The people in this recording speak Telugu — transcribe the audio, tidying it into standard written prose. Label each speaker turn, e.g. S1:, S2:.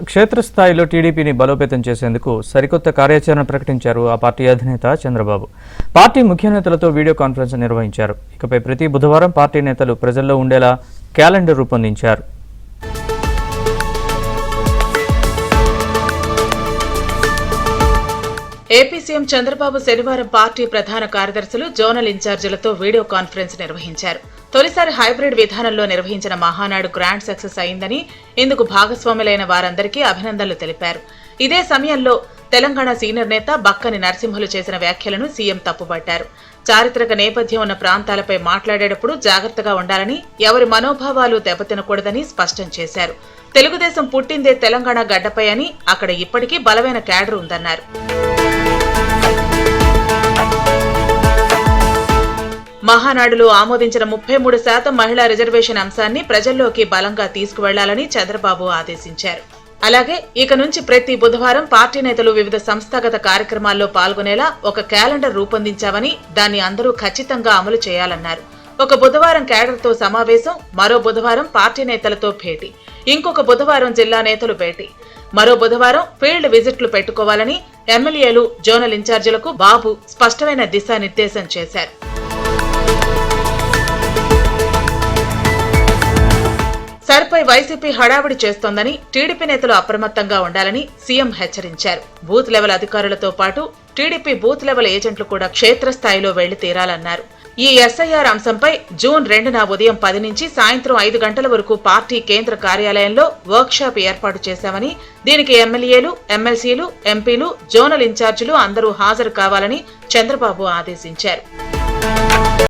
S1: క్షేత్రస్థాయిలో టీడీపీని బలోపేతం చేసేందుకు సరికొత్త కార్యాచరణ ప్రకటించారు ఆ పార్టీ అధినేత చంద్రబాబు. పార్టీ ముఖ్య నేతలతో వీడియో కాన్ఫరెన్స్ నిర్వహించారు. ఇకపై ప్రతి బుధవారం పార్టీ నేతలు ప్రజల్లో ఉండేలా క్యాలెండర్ రూపొందించారు.
S2: ఏపీ సీఎం చంద్రబాబు శనివారం పార్టీ ప్రధాన కార్యదర్శులు, జోనల్ ఇన్ఛార్జీలతో వీడియో కాన్ఫరెన్స్ నిర్వహించారు. తొలిసారి హైబ్రిడ్ విధానంలో నిర్వహించిన మహానాడు గ్రాండ్ సక్సెస్ అయిందని, ఇందుకు భాగస్వాములైన వారందరికీ అభినందనలు తెలిపారు. ఇదే సమయంలో తెలంగాణ సీనియర్ నేత బక్కని నరసింహులు చేసిన వ్యాఖ్యలను సీఎం తప్పుపట్టారు. చారిత్రక నేపథ్యం ఉన్న ప్రాంతాలపై మాట్లాడేటప్పుడు జాగ్రత్తగా ఉండాలని, ఎవరి మనోభావాలు దెబ్బతినకూడదని స్పష్టం చేశారు. తెలుగుదేశం పుట్టిందే తెలంగాణ గడ్డపై అని, అక్కడ ఇప్పటికీ బలమైన క్యాడర్ ఉందన్నారు. మహానాడులో ఆమోదించిన 33% మహిళా రిజర్వేషన్ అంశాన్ని ప్రజల్లోకి బలంగా తీసుకువెళ్లాలని చంద్రబాబు ఆదేశించారు. అలాగే ఇక నుంచి ప్రతి బుధవారం పార్టీ నేతలు వివిధ సంస్థాగత కార్యక్రమాల్లో పాల్గొనేలా ఒక క్యాలెండర్ రూపొందించామని, దాన్ని అందరూ ఖచ్చితంగా అమలు చేయాలన్నారు. ఒక బుధవారం క్యాడర్తో సమావేశం, మరో బుధవారం పార్టీ నేతలతో భేటీ, ఇంకొక బుధవారం జిల్లా నేతలు భేటీ, మరో బుధవారం ఫీల్డ్ విజిట్లు పెట్టుకోవాలని ఎమ్మెల్యేలు, జోనల్ ఇన్ఛార్జీలకు బాబు స్పష్టమైన దిశానిర్దేశం చేశారు. సర్పై వైసీపీ హడావిడి చేస్తోందని, టీడీపీ నేతలు అప్రమత్తంగా ఉండాలని సీఎం హెచ్చరించారు. బూత్ లెవెల్ అధికారులతో పాటు టీడీపీ బూత్ లెవెల్ ఏజెంట్లు కూడా క్షేత్రస్థాయిలో వెళ్లి తీరాలన్నారు. ఈ ఎస్ఐఆర్ అంశంపై జూన్ 2న ఉదయం 10 నుంచి సాయంత్రం 5 గంటల వరకు పార్టీ కేంద్ర కార్యాలయంలో వర్క్షాప్ ఏర్పాటు చేశామని, దీనికి ఎమ్మెల్యేలు, ఎమ్మెల్సీలు, ఎంపీలు, జోనల్ ఇన్ఛార్జీలు అందరూ హాజరు కావాలని చంద్రబాబు ఆదేశించారు.